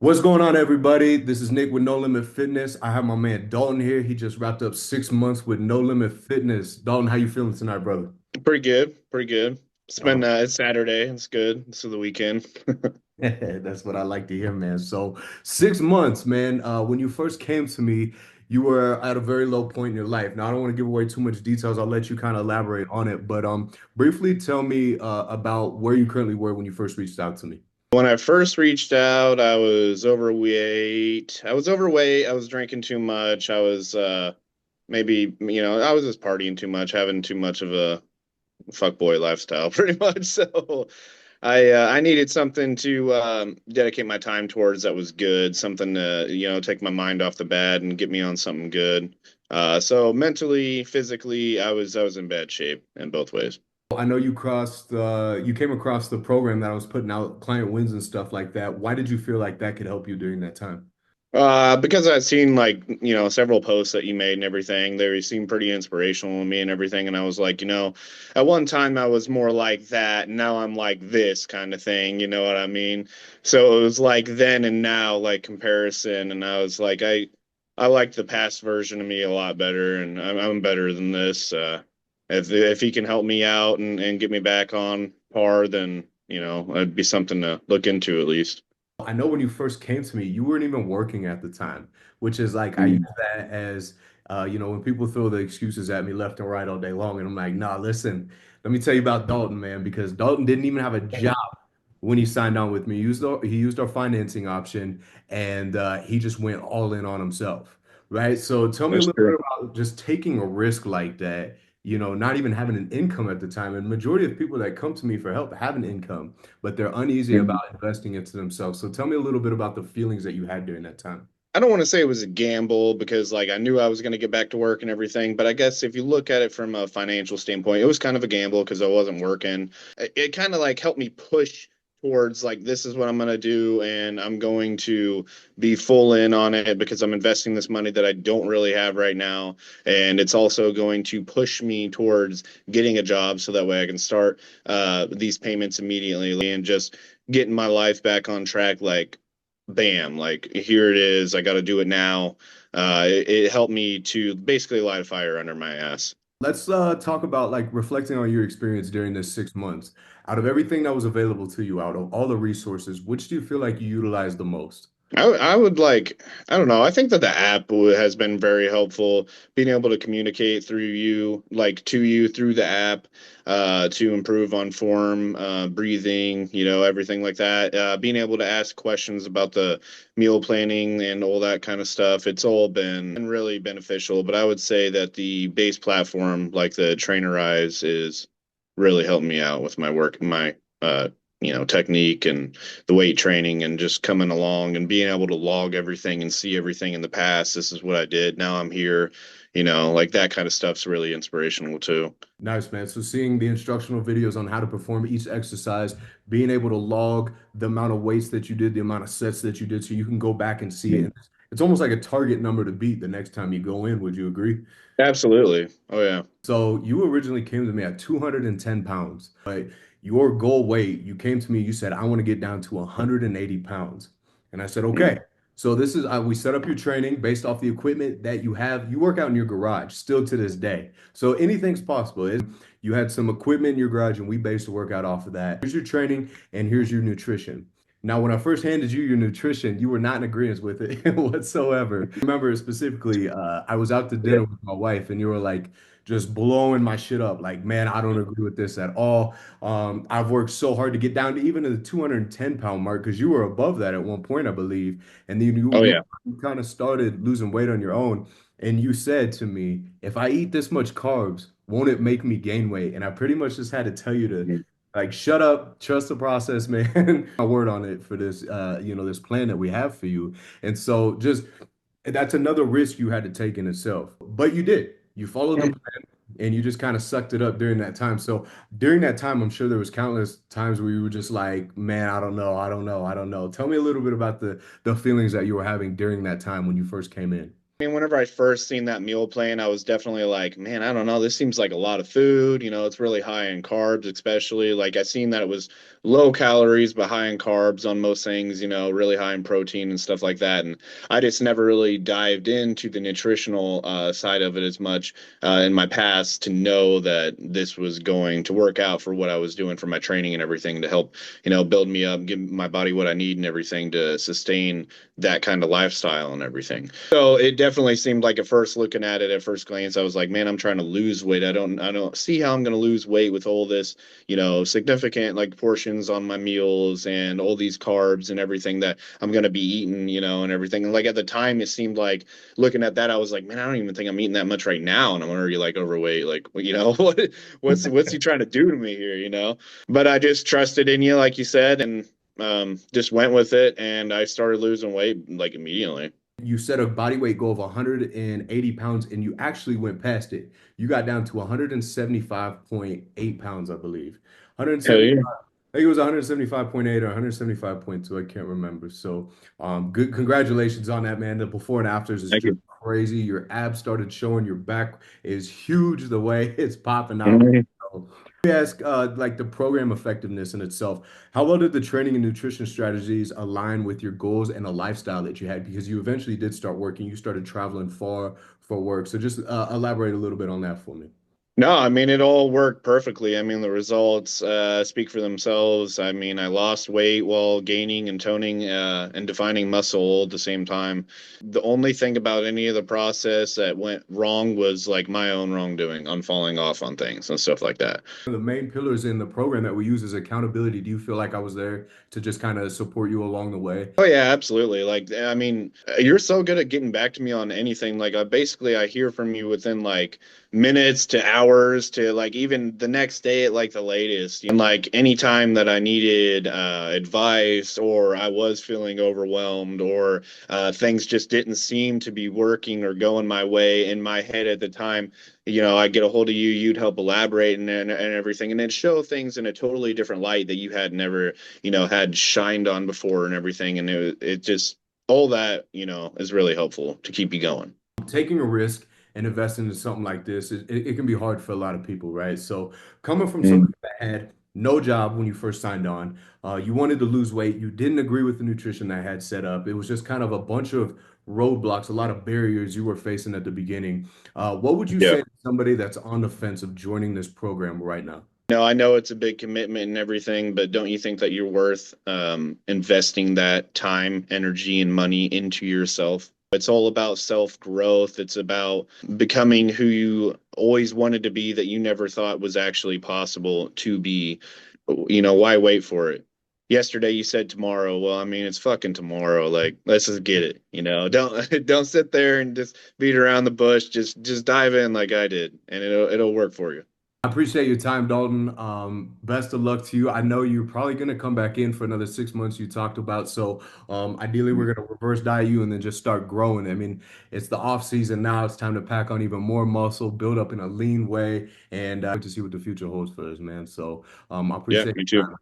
What's going on, everybody? This is Nick with No Limit Fitness. I have my man Dalton here. He just wrapped up 6 months with No Limit Fitness. Dalton, how you feeling tonight, brother? Pretty good, pretty good. Oh, It's Saturday. It's good. This is the weekend. that's what I like to hear, man. So 6 months, man. When you first came to me, you were at a very low point in your life. Now, I don't want to give away too much details. I'll let you kind of elaborate on it, but briefly tell me about where you currently were when you first reached out to me. When I first reached out, I was overweight. I was overweight. I was drinking too much. I was maybe, I was just partying too much, having too much of a fuckboy lifestyle, pretty much. So I needed something to dedicate my time towards that was good, something to, take my mind off the bad and get me on something good. So mentally, physically, I was in bad shape in both ways. I know you came across the program that I was putting out, client wins and stuff like that. Why did you feel like that could help you during that time? Because I've seen like, several posts that you made and everything. They seem pretty inspirational to me and everything. And I was like, at one time I was more like that. Now I'm like this kind of thing. You know what I mean? So it was like then and now, like comparison. And I was like, I like the past version of me a lot better, and I'm better than this. If he can help me out and get me back on par, then, it'd be something to look into at least. I know when you first came to me, you weren't even working at the time, which is like I use that as when people throw the excuses at me left and right all day long, and I'm like, nah, listen, let me tell you about Dalton, man, because Dalton didn't even have a job when he signed on with me. He used our financing option, and he just went all in on himself, right? So tell me a That's little bit true. about just taking a risk like that. Not even having an income at the time. And majority of people that come to me for help have an income, but they're uneasy about investing into themselves. So tell me a little bit about the feelings that you had during that time. I don't want to say it was a gamble because like I knew I was going to get back to work and everything, but I guess if you look at it from a financial standpoint, it was kind of a gamble because I wasn't working. It kind of like helped me push towards like this is what I'm going to do, and I'm going to be full in on it because I'm investing this money that I don't really have right now, and it's also going to push me towards getting a job so that way I can start these payments immediately and just getting my life back on track like bam, like here it is. I got to do it now. It helped me to basically light a fire under my ass. Let's talk about like reflecting on your experience during this 6 months. Out of everything that was available to you, out of all the resources, which do you feel like you utilized the most? I would like, I don't know. I think that the app has been very helpful, being able to communicate through you, like to you through the app, to improve on form, breathing, everything like that. Being able to ask questions about the meal planning and all that kind of stuff. It's all been really beneficial. But I would say that the base platform, like the Trainerize, is really helping me out with my work, my technique and the weight training and just coming along and being able to log everything and see everything in the past. This is what I did. Now I'm here. Like that kind of stuff's really inspirational too. Nice, man. So seeing the instructional videos on how to perform each exercise, being able to log the amount of weights that you did, the amount of sets that you did, so you can go back and see it. It's almost like a target number to beat the next time you go in. Would you agree? Absolutely. Oh yeah. So you originally came to me at 210 pounds, but your goal weight, you came to me, you said, I want to get down to 180 pounds. And I said, okay. So this is, we set up your training based off the equipment that you have. You work out in your garage still to this day. So anything's possible. You had some equipment in your garage and we based the workout off of that. Here's your training and here's your nutrition. Now, when I first handed you your nutrition, you were not in agreement with it whatsoever. I remember specifically, I was out to dinner with my wife and you were like, just blowing my shit up. Like, man, I don't agree with this at all. I've worked so hard to get down to even the 210-pound mark because you were above that at one point, I believe. And then Oh you, yeah. you kind of started losing weight on your own. And you said to me, if I eat this much carbs, won't it make me gain weight? And I pretty much just had to tell you to like shut up, trust the process, man. My word on it for this this plan that we have for you. And so just that's another risk you had to take in itself. But you did. You followed the plan and you just kind of sucked it up during that time. So during that time, I'm sure there was countless times where you were just like, man, I don't know, I don't know, I don't know. Tell me a little bit about the feelings that you were having during that time when you first came in. I mean, whenever I first seen that meal plan, I was definitely like, man, I don't know. This seems like a lot of food. It's really high in carbs, especially. Like I seen that it was low calories, but high in carbs on most things, really high in protein and stuff like that. And I just never really dived into the nutritional side of it as much in my past to know that this was going to work out for what I was doing for my training and everything to help, build me up, give my body what I need and everything to sustain that kind of lifestyle and everything. So it definitely seemed like at first looking at it at first glance, I was like, man, I'm trying to lose weight. I don't see how I'm going to lose weight with all this, significant like portions on my meals and all these carbs and everything that I'm going to be eating, and everything. And like at the time, it seemed like looking at that, I was like, man, I don't even think I'm eating that much right now, and I'm already like overweight. Like, what's he trying to do to me here, But I just trusted in you, like you said, and just went with it, and I started losing weight like immediately. You set a body weight goal of 180 pounds and you actually went past it. You got down to 175.8 pounds, I believe. Hell 170, yeah. I think it was 175.8 or 175.2. I can't remember. So, good, congratulations on that, man. The before and afters is Thank just you. crazy. Your abs started showing. Your back is huge the way it's popping out. Mhm. So, let me ask, like the program effectiveness in itself. How well did the training and nutrition strategies align with your goals and the lifestyle that you had? Because you eventually did start working. You started traveling far for work. So just elaborate a little bit on that for me. No, I mean, it all worked perfectly. I mean, the results speak for themselves. I mean, I lost weight while gaining and toning and defining muscle all at the same time. The only thing about any of the process that went wrong was like my own wrongdoing on falling off on things and stuff like that. The main pillars in the program that we use is accountability. Do you feel like I was there to just kind of support you along the way? Oh yeah, absolutely. Like I mean, you're so good at getting back to me on anything. Like basically I hear from you within like minutes to hours to like even the next day at like the latest. And like any time that I needed advice or I was feeling overwhelmed or things just didn't seem to be working or going my way in my head at the time, I get a hold of you, you'd help elaborate and everything, and then show things in a totally different light that you had never had shined on before and everything. And it just, all that, is really helpful to keep you going. Taking a risk and investing in something like this, it can be hard for a lot of people, right? So coming from somebody Mm. that had no job when you first signed on, you wanted to lose weight, you didn't agree with the nutrition that I had set up. It was just kind of a bunch of roadblocks, a lot of barriers you were facing at the beginning. What would you Yeah. say to somebody that's on the fence of joining this program right now? No, I know it's a big commitment and everything, but don't you think that you're worth investing that time, energy, and money into yourself? It's all about self growth. It's about becoming who you always wanted to be that you never thought was actually possible to be. Why wait for it? Yesterday you said tomorrow. Well, I mean, it's fucking tomorrow. Like, let's just get it. Don't sit there and just beat around the bush. Just dive in like I did, and it'll work for you. I appreciate your time, Dalton. Best of luck to you. I know you're probably going to come back in for another 6 months you talked about. So ideally, we're going to reverse diet you and then just start growing. I mean, it's the off season now. It's time to pack on even more muscle, build up in a lean way, and to see what the future holds for us, man. So I Yeah, appreciate me your too. time.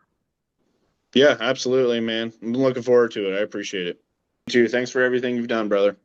Yeah, absolutely, man. I'm looking forward to it. I appreciate it. You too. Thanks for everything you've done, brother.